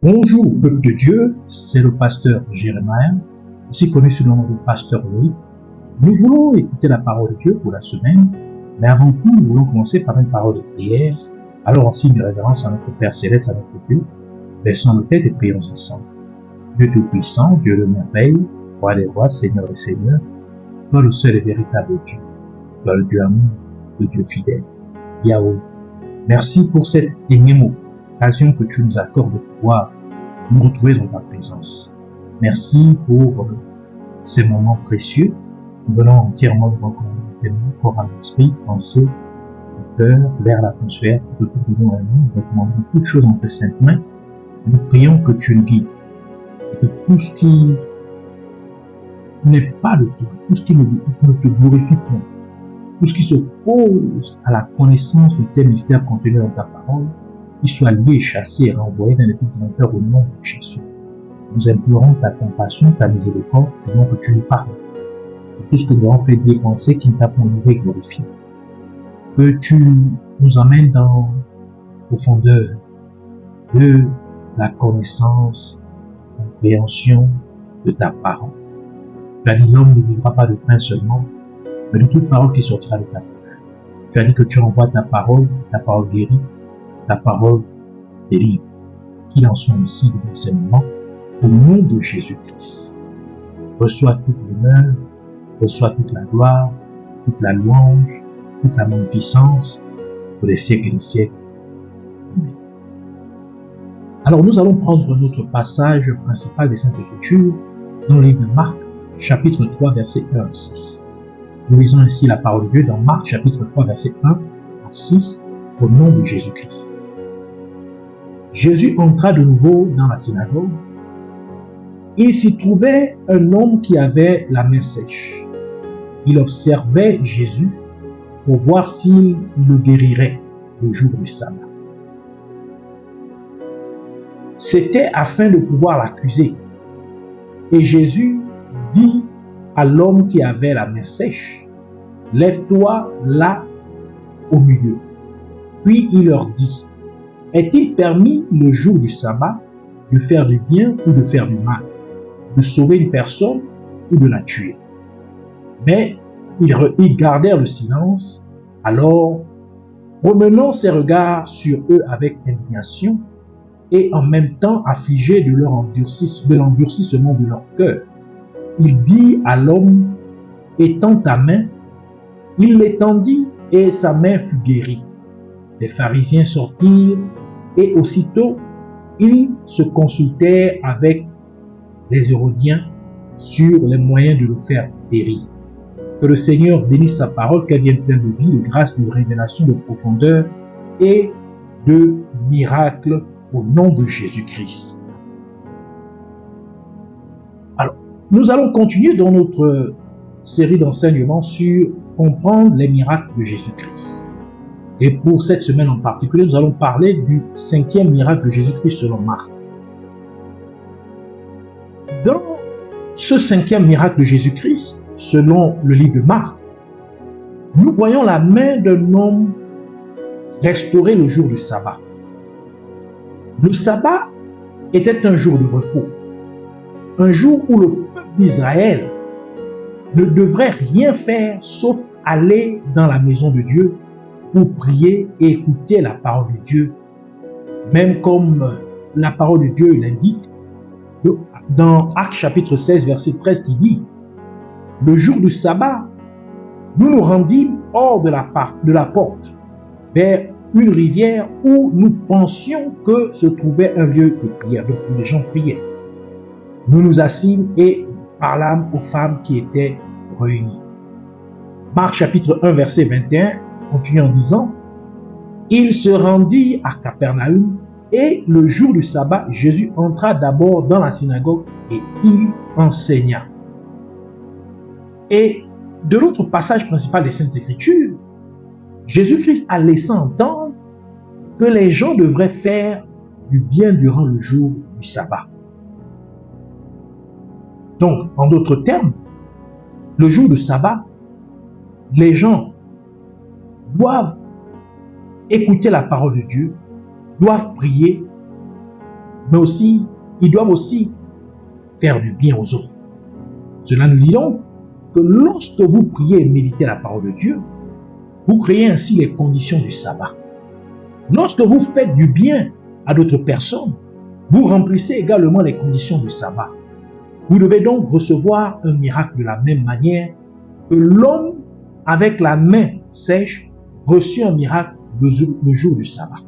Bonjour, peuple de Dieu, c'est le pasteur Jérémie, aussi connu sous le nom de pasteur Loïc. Nous voulons écouter la parole de Dieu pour la semaine, mais avant tout, nous voulons commencer par une parole de prière. Alors, en signe de révérence à notre Père Céleste, à notre Dieu, baissons nos têtes et prions ensemble. Dieu Tout-Puissant, Dieu de merveille, Roi des rois, Seigneur des seigneurs, toi le seul et véritable Dieu, toi le Dieu amour, le Dieu fidèle, Yahweh. Merci pour cette énième occasion que tu nous accordes de pouvoir nous retrouver dans ta présence. Merci pour ces moments précieux. Nous venons entièrement nous recommander corps à l'esprit, pensée, au cœur, vers l'atmosphère, que tout nous recommandons toutes choses en tes saintes mains. Nous prions que tu nous guides et que tout ce qui n'est pas de toi, tout ce qui ne te glorifie point, tout ce qui s'oppose à la connaissance de tes mystères contenus dans ta parole, qu'il soit lié, chassé et renvoyé dans les cultivateurs au nom de Jésus. Nous implorons ta compassion, ta miséricorde, et non que tu nous parles. Et tout ce que nous avons fait dire penser qui ne t'a pas honoré et glorifié. Que tu nous emmènes dans la profondeur de la connaissance, la compréhension de ta parole. Tu as dit l'homme ne vivra pas de pain seulement, mais de toute parole qui sortira de ta bouche. Tu as dit que tu envoies ta parole guérit, ta parole délivre. Qu'il en soit ainsi de l'enseignement, au nom de Jésus-Christ. Reçois toute l'honneur, reçois toute la gloire, toute la louange, toute la magnificence, pour les siècles et les siècles. Amen. Alors nous allons prendre notre passage principal des Saintes Écritures dans le livre de Marc, chapitre 3, versets 1 à 6. Nous lisons ainsi la parole de Dieu dans Marc, chapitre 3, versets 1 à 6, au nom de Jésus-Christ. Jésus entra de nouveau dans la synagogue. Il s'y trouvait un homme qui avait la main sèche. Il observait Jésus pour voir s'il le guérirait le jour du sabbat. C'était afin de pouvoir l'accuser. Et Jésus dit à l'homme qui avait la main sèche, « Lève-toi là au milieu. » Puis il leur dit, « Est-il permis le jour du sabbat de faire du bien ou de faire du mal, de sauver une personne ou de la tuer ?» Mais ils gardèrent le silence. Alors, promenant ses regards sur eux avec indignation et en même temps affligés de l'endurcissement de leur cœur, il dit à l'homme, « Étends ta main. » Il l'étendit et sa main fut guérie. Les pharisiens sortirent et aussitôt ils se consultèrent avec les Hérodiens sur les moyens de le faire périr. Que le Seigneur bénisse sa parole, qu'elle vienne pleine de vie, de grâce, de révélation, de profondeur et de miracles au nom de Jésus-Christ. Alors, nous allons continuer dans notre série d'enseignements sur comprendre les miracles de Jésus-Christ. Et pour cette semaine en particulier, nous allons parler du 5e miracle de Jésus-Christ selon Marc. Dans ce 5e miracle de Jésus-Christ, selon le livre de Marc, nous voyons la main d'un homme restaurée le jour du sabbat. Le sabbat était un jour de repos, un jour où le peuple d'Israël ne devrait rien faire sauf aller dans la maison de Dieu pour prier et écouter la parole de Dieu. Même comme la parole de Dieu l'indique dans Actes chapitre 16, verset 13 qui dit « Le jour du sabbat, nous nous rendîmes hors de la porte, vers une rivière où nous pensions que se trouvait un lieu de prière. » Donc les gens priaient. Nous nous assîmes et parlâmes aux femmes qui étaient réunies. Marc chapitre 1, verset 21, continue en disant, « Il se rendit à Capernaum et le jour du sabbat, Jésus entra d'abord dans la synagogue et il enseigna. » Et de l'autre passage principal des Saintes Écritures, Jésus-Christ a laissé entendre que les gens devraient faire du bien durant le jour du sabbat. Donc, en d'autres termes, le jour du sabbat, les gens doivent écouter la parole de Dieu, doivent prier mais aussi, ils doivent aussi faire du bien aux autres. Cela nous dit donc que lorsque vous priez et méditez la parole de Dieu, vous créez ainsi les conditions du sabbat. Lorsque vous faites du bien à d'autres personnes, vous remplissez également les conditions du sabbat. Vous devez donc recevoir un miracle de la même manière que l'homme avec la main sèche reçut un miracle le jour du sabbat.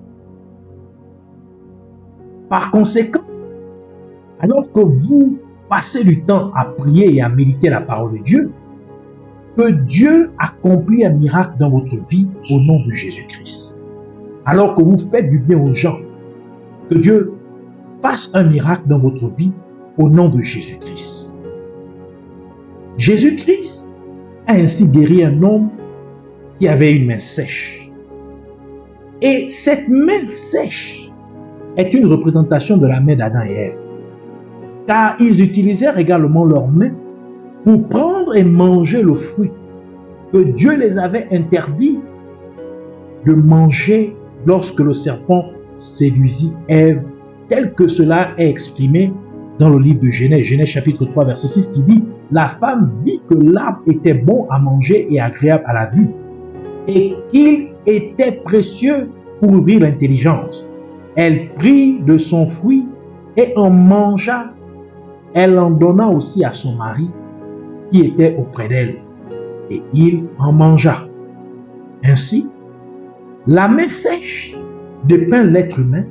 Par conséquent, alors que vous passez du temps à prier et à méditer la parole de Dieu, que Dieu accomplit un miracle dans votre vie au nom de Jésus-Christ. Alors que vous faites du bien aux gens, que Dieu fasse un miracle dans votre vie au nom de Jésus-Christ. Jésus-Christ a ainsi guéri un homme qui avait une main sèche. Et cette main sèche est une représentation de la main d'Adam et Ève. Car ils utilisèrent également leurs mains pour prendre et manger le fruit que Dieu les avait interdit de manger lorsque le serpent séduisit Ève, tel que cela est exprimé dans le livre de Genèse, Genèse chapitre 3, verset 6, qui dit « La femme vit que l'arbre était bon à manger et agréable à la vue, et qu'il était précieux pour ouvrir l'intelligence. Elle prit de son fruit et en mangea. Elle en donna aussi à son mari qui était auprès d'elle, et il en mangea. » Ainsi, la main sèche dépeint l'être humain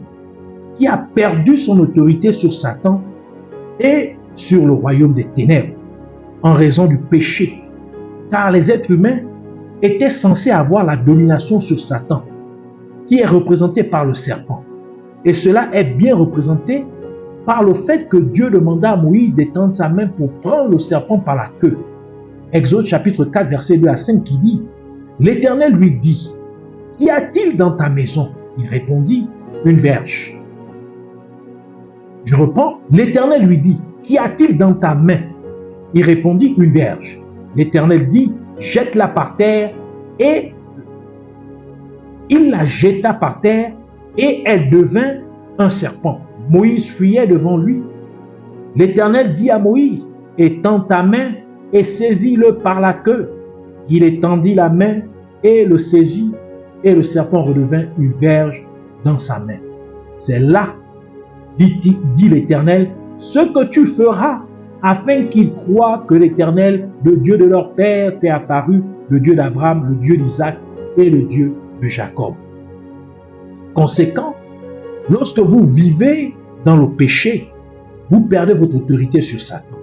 qui a perdu son autorité sur Satan et sur le royaume des ténèbres en raison du péché, car les êtres humains étaient censés avoir la domination sur Satan, qui est représenté par le serpent. Et cela est bien représenté par le fait que Dieu demanda à Moïse d'étendre sa main pour prendre le serpent par la queue. Exode chapitre 4, verset 2 à 5 qui dit « L'Éternel lui dit, qu'y a-t-il dans ta maison ?» Il répondit, « Une verge. » Je reprends, l'Éternel lui dit, « Qu'y a-t-il dans ta main ?» Il répondit, « Une verge. » L'Éternel dit, « Jette-la par terre. » Et il la jeta par terre et elle devint un serpent. Moïse fuyait devant lui. L'Éternel dit à Moïse, « Étends ta main et saisis-le par la queue. » Il étendit la main et le saisit, et le serpent redevint une verge dans sa main. C'est là, dit l'Éternel, ce que tu feras afin qu'ils croient que l'Éternel, le Dieu de leur père, t'est apparu, le Dieu d'Abraham, le Dieu d'Isaac et le Dieu de Jacob. Conséquent, lorsque vous vivez dans le péché, vous perdez votre autorité sur Satan.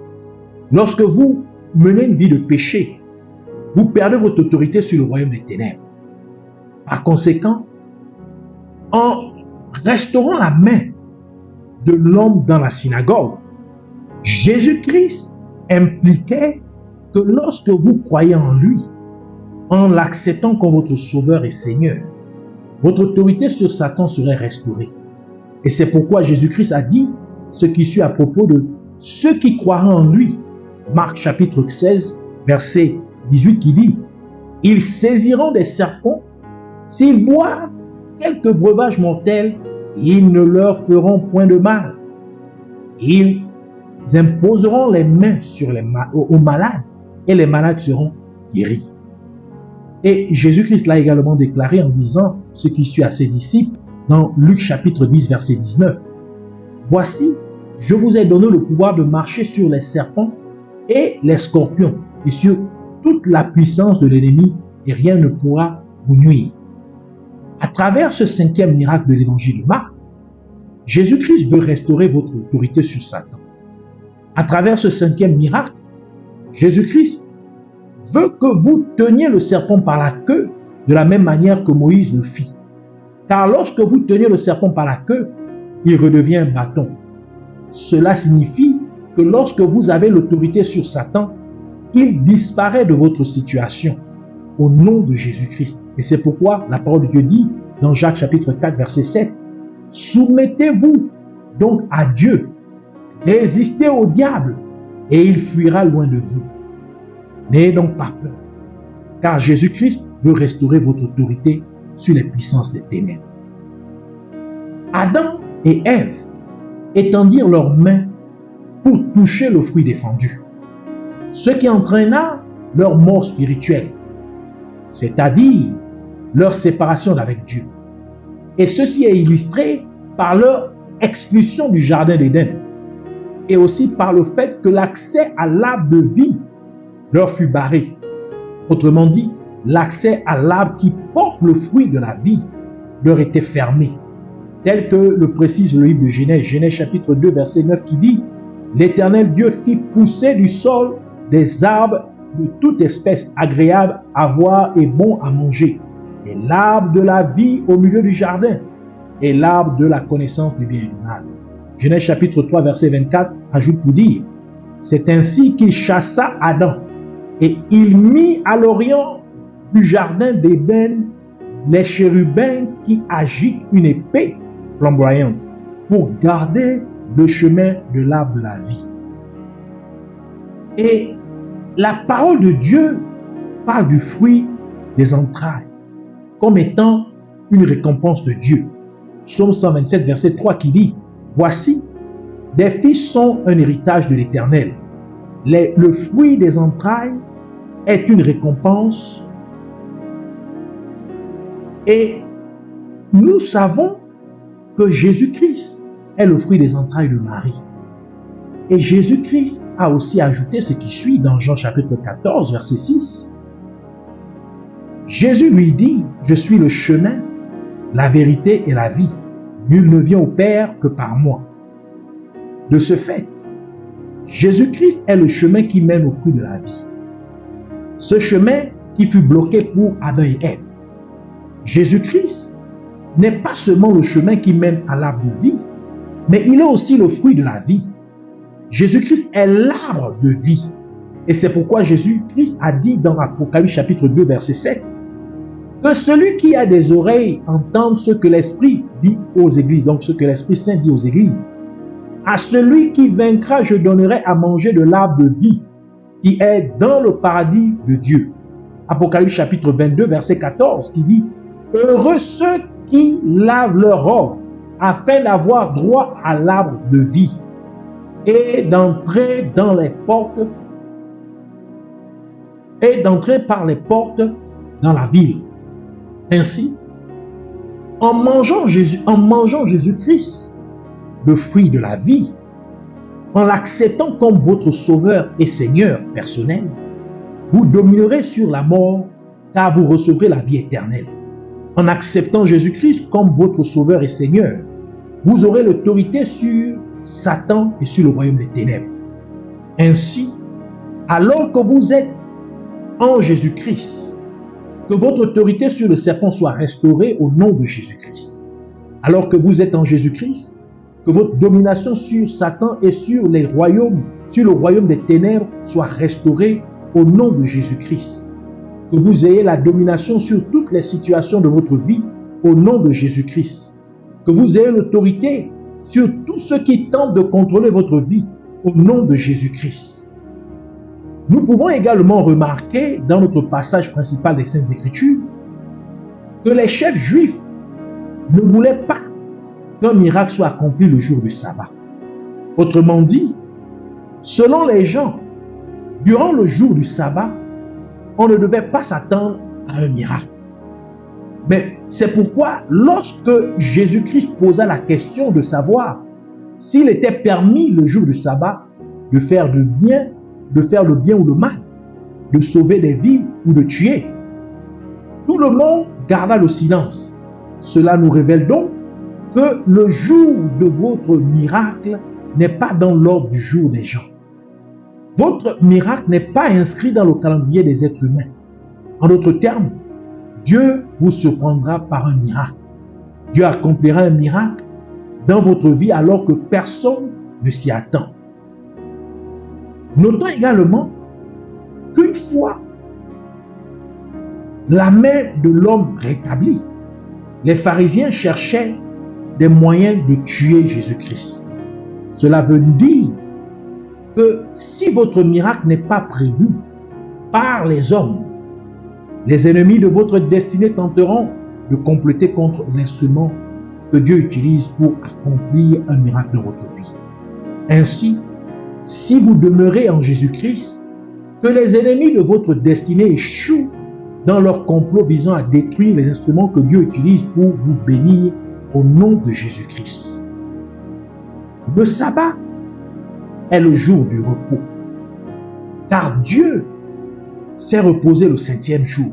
Lorsque vous menez une vie de péché, vous perdez votre autorité sur le royaume des ténèbres. Par conséquent, en restaurant la main de l'homme dans la synagogue, Jésus-Christ impliquait que lorsque vous croyez en lui, en l'acceptant comme votre sauveur et Seigneur, votre autorité sur Satan serait restaurée. Et c'est pourquoi Jésus-Christ a dit ce qui suit à propos de ceux qui croiront en lui. Marc chapitre 16, verset 18 qui dit « Ils saisiront des serpents, s'ils boivent quelques breuvages mortels, ils ne leur feront point de mal. Ils imposeront les mains sur aux malades et les malades seront guéris. » Et Jésus-Christ l'a également déclaré en disant ce qui suit à ses disciples dans Luc chapitre 10 verset 19. « Voici, je vous ai donné le pouvoir de marcher sur les serpents et les scorpions et sur toute la puissance de l'ennemi et rien ne pourra vous nuire. » À travers ce cinquième miracle de l'évangile de Marc, Jésus-Christ veut restaurer votre autorité sur Satan. À travers ce cinquième miracle, Jésus-Christ veut que vous teniez le serpent par la queue de la même manière que Moïse le fit. Car lorsque vous tenez le serpent par la queue, il redevient un bâton. Cela signifie que lorsque vous avez l'autorité sur Satan, il disparaît de votre situation au nom de Jésus-Christ. Et c'est pourquoi la parole de Dieu dit dans Jacques chapitre 4 verset 7, « Soumettez-vous donc à Dieu, résistez au diable et il fuira loin de vous. N'ayez donc pas peur, car Jésus-Christ veut restaurer votre autorité sur les puissances des ténèbres. » Adam et Ève étendirent leurs mains pour toucher le fruit défendu, ce qui entraîna leur mort spirituelle, c'est-à-dire leur séparation d'avec Dieu. Et ceci est illustré par leur expulsion du jardin d'Éden et aussi par le fait que l'accès à l'arbre de vie leur fut barré. Autrement dit, l'accès à l'arbre qui porte le fruit de la vie leur était fermé, tel que le précise le livre de Genèse, Genèse chapitre 2, verset 9 qui dit « L'Éternel Dieu fit pousser du sol des arbres de toute espèce agréables à voir et bons à manger, et l'arbre de la vie au milieu du jardin, et l'arbre de la connaissance du bien et du mal. » Genèse chapitre 3, verset 24 ajoute pour dire « C'est ainsi qu'il chassa Adam, et il mit à l'orient du jardin d'Éden les chérubins qui agitent une épée flamboyante pour garder le chemin de l'arbre de la vie. » Et la parole de Dieu parle du fruit des entrailles comme étant une récompense de Dieu. Psaume 127, verset 3 qui dit « Voici, des fils sont un héritage de l'Éternel. Le fruit des entrailles est une récompense. » Et nous savons que Jésus-Christ est le fruit des entrailles de Marie. Et Jésus-Christ a aussi ajouté ce qui suit dans Jean chapitre 14, verset 6. Jésus lui dit, « Je suis le chemin, la vérité et la vie. Nul ne vient au Père que par moi. » De ce fait, Jésus-Christ est le chemin qui mène au fruit de la vie. Ce chemin qui fut bloqué pour Adam et Ève. Jésus-Christ n'est pas seulement le chemin qui mène à l'arbre de vie, mais il est aussi le fruit de la vie. Jésus-Christ est l'arbre de vie. Et c'est pourquoi Jésus-Christ a dit dans Apocalypse chapitre 2, verset 7, que celui qui a des oreilles entende ce que l'Esprit dit aux églises, donc ce que l'Esprit Saint dit aux églises. À celui qui vaincra, je donnerai à manger de l'arbre de vie qui est dans le paradis de Dieu. Apocalypse chapitre 22, verset 14, qui dit « Heureux ceux qui lavent leur robe afin d'avoir droit à l'arbre de vie et d'entrer dans les portes et d'entrer par les portes dans la ville. » Ainsi, en mangeant Jésus-Christ, le fruit de la vie, en l'acceptant comme votre sauveur et Seigneur personnel, vous dominerez sur la mort car vous recevrez la vie éternelle. En acceptant Jésus-Christ comme votre sauveur et Seigneur, vous aurez l'autorité sur Satan et sur le royaume des ténèbres. Ainsi, alors que vous êtes en Jésus-Christ, que votre autorité sur le serpent soit restaurée au nom de Jésus-Christ. Alors que vous êtes en Jésus-Christ, que votre domination sur Satan et sur le royaume des ténèbres soit restaurée au nom de Jésus-Christ. Que vous ayez la domination sur toutes les situations de votre vie au nom de Jésus-Christ. Que vous ayez l'autorité sur tous ceux qui tentent de contrôler votre vie au nom de Jésus-Christ. Nous pouvons également remarquer dans notre passage principal des Saintes Écritures que les chefs juifs ne voulaient pas qu'un miracle soit accompli le jour du sabbat. Autrement dit, selon les gens, durant le jour du sabbat, on ne devait pas s'attendre à un miracle. Mais c'est pourquoi lorsque Jésus-Christ posa la question de savoir s'il était permis le jour du sabbat de faire le bien ou le mal, de sauver des vies ou de tuer, tout le monde garda le silence. Cela nous révèle donc que le jour de votre miracle n'est pas dans l'ordre du jour des gens. Votre miracle n'est pas inscrit dans le calendrier des êtres humains. En d'autres termes, Dieu vous surprendra par un miracle. Dieu accomplira un miracle dans votre vie alors que personne ne s'y attend. Notons également qu'une fois la main de l'homme rétablie, les pharisiens cherchaient des moyens de tuer Jésus-Christ. Cela veut dire que si votre miracle n'est pas prévu par les hommes, les ennemis de votre destinée tenteront de compléter contre l'instrument que Dieu utilise pour accomplir un miracle dans votre vie. Ainsi, si vous demeurez en Jésus-Christ, que les ennemis de votre destinée échouent dans leur complot visant à détruire les instruments que Dieu utilise pour vous bénir au nom de Jésus-Christ. Le sabbat est le jour du repos, car Dieu s'est reposé le 7e jour,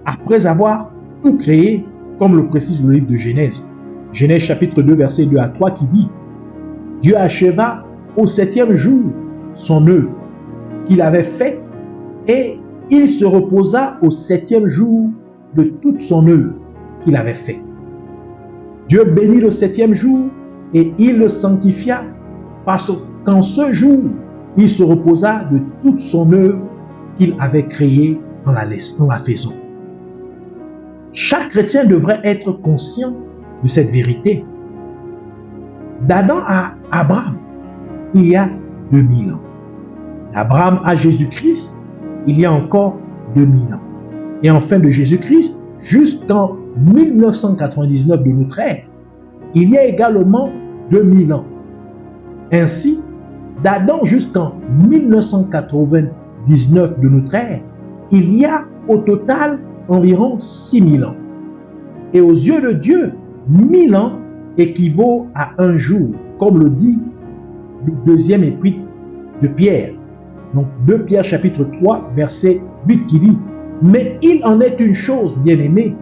après avoir tout créé, comme le précise le livre de Genèse. Genèse chapitre 2, verset 2 à 3 qui dit « Dieu acheva au 7e jour son œuvre qu'il avait faite et il se reposa au 7e jour de toute son œuvre qu'il avait faite. Dieu bénit le 7e jour et il le sanctifia parce qu'en ce jour, il se reposa de toute son œuvre qu'il avait créée en la faisant. » Chaque chrétien devrait être conscient de cette vérité. D'Adam à Abraham, il y a 2000 ans. D'Abraham à Jésus-Christ, il y a encore 2000 ans. Et enfin de Jésus-Christ, jusqu'en 1999 de notre ère, il y a également 2000 ans. Ainsi, d'Adam jusqu'en 1999 de notre ère, il y a au total environ 6000 ans. Et aux yeux de Dieu, 1000 ans équivaut à un jour, comme le dit le deuxième épître de Pierre. Donc 2 Pierre chapitre 3, verset 8 qui dit « Mais il en est une chose, bien-aimés,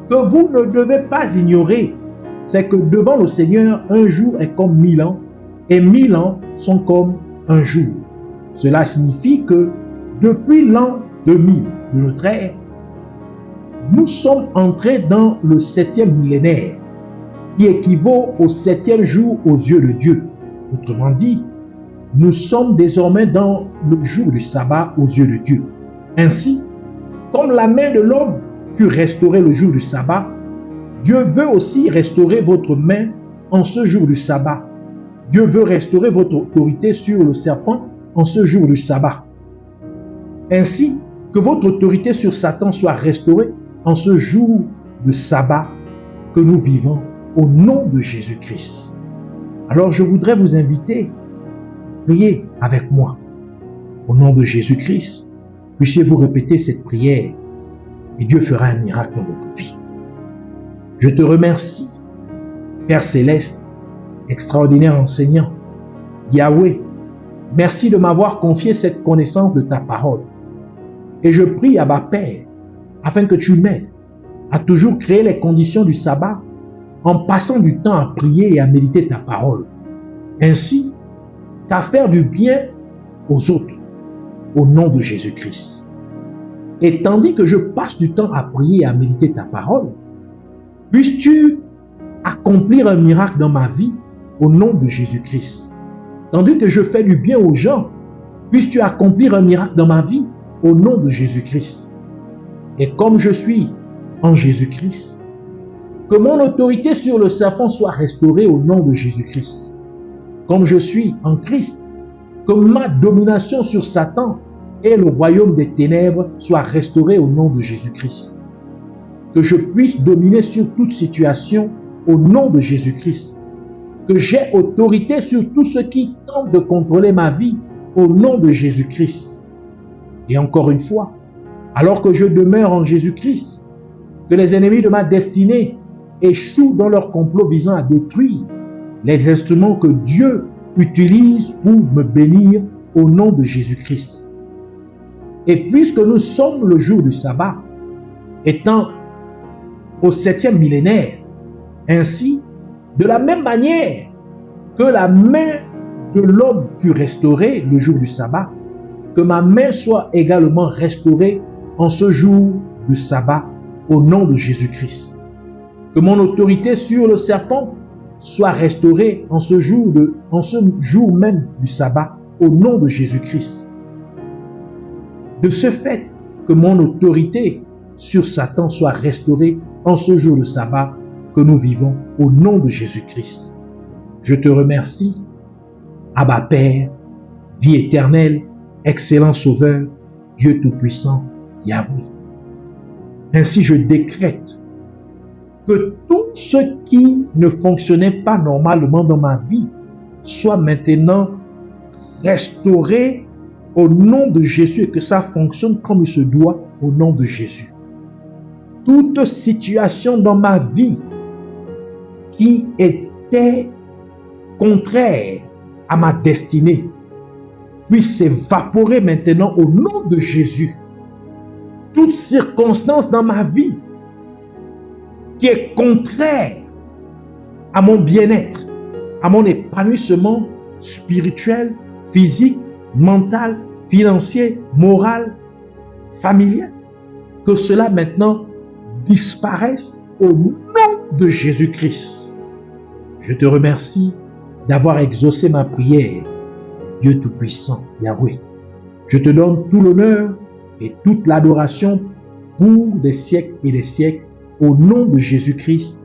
que vous ne devez pas ignorer, c'est que devant le Seigneur, un jour est comme 1000 ans, et 1000 ans sont comme un jour. » Cela signifie que depuis l'an 2000 de notre ère, nous sommes entrés dans le 7e millénaire, qui équivaut au 7e jour aux yeux de Dieu. Autrement dit, nous sommes désormais dans le jour du sabbat aux yeux de Dieu. Ainsi, comme la main de l'homme fut restaurée le jour du sabbat, Dieu veut aussi restaurer votre main en ce jour du sabbat. Dieu veut restaurer votre autorité sur le serpent en ce jour du sabbat. Ainsi, que votre autorité sur Satan soit restaurée en ce jour de sabbat que nous vivons au nom de Jésus-Christ. Alors je voudrais vous inviter à prier avec moi. Au nom de Jésus-Christ, puissiez-vous répéter cette prière et Dieu fera un miracle dans votre vie. Je te remercie, Père Céleste, extraordinaire enseignant, Yahweh, merci de m'avoir confié cette connaissance de ta parole. Et je prie à ma Père, afin que tu m'aides à toujours créer les conditions du sabbat en passant du temps à prier et à méditer ta parole, ainsi qu'à faire du bien aux autres, au nom de Jésus-Christ. Et tandis que je passe du temps à prier et à méditer ta parole, puisses-tu accomplir un miracle dans ma vie au nom de Jésus-Christ. Tandis que je fais du bien aux gens, puisses-tu accomplir un miracle dans ma vie au nom de Jésus-Christ. Et comme je suis en Jésus-Christ, que mon autorité sur le serpent soit restaurée au nom de Jésus-Christ. Comme je suis en Christ, que ma domination sur Satan et le royaume des ténèbres soit restaurée au nom de Jésus-Christ. Que je puisse dominer sur toute situation au nom de Jésus-Christ. Que j'ai autorité sur tout ce qui tente de contrôler ma vie au nom de Jésus-Christ. Et encore une fois, alors que je demeure en Jésus-Christ, que les ennemis de ma destinée échouent dans leur complot visant à détruire les instruments que Dieu utilise pour me bénir au nom de Jésus-Christ. Et puisque nous sommes le jour du sabbat, étant au 7e millénaire, ainsi, de la même manière que la main de l'homme fut restaurée le jour du sabbat, que ma main soit également restaurée en ce jour du sabbat au nom de Jésus-Christ. Que mon autorité sur le serpent soit restaurée en ce jour même du sabbat au nom de Jésus-Christ. De ce fait, que mon autorité sur Satan soit restaurée en ce jour de sabbat que nous vivons au nom de Jésus-Christ. Je te remercie, Abba Père, vie éternelle, excellent Sauveur, Dieu Tout-Puissant, Yahweh. Ainsi je décrète que tout ce qui ne fonctionnait pas normalement dans ma vie soit maintenant restauré au nom de Jésus et que ça fonctionne comme il se doit au nom de Jésus. Toute situation dans ma vie qui était contraire à ma destinée puisse s'évaporer maintenant au nom de Jésus. Toute circonstance dans ma vie qui est contraire à mon bien-être, à mon épanouissement spirituel, physique, mental, financier, moral, familial, que cela maintenant disparaisse au nom de Jésus-Christ. Je te remercie d'avoir exaucé ma prière, Dieu Tout-Puissant, Yahweh. Je te donne tout l'honneur et toute l'adoration pour des siècles et des siècles au nom de Jésus-Christ.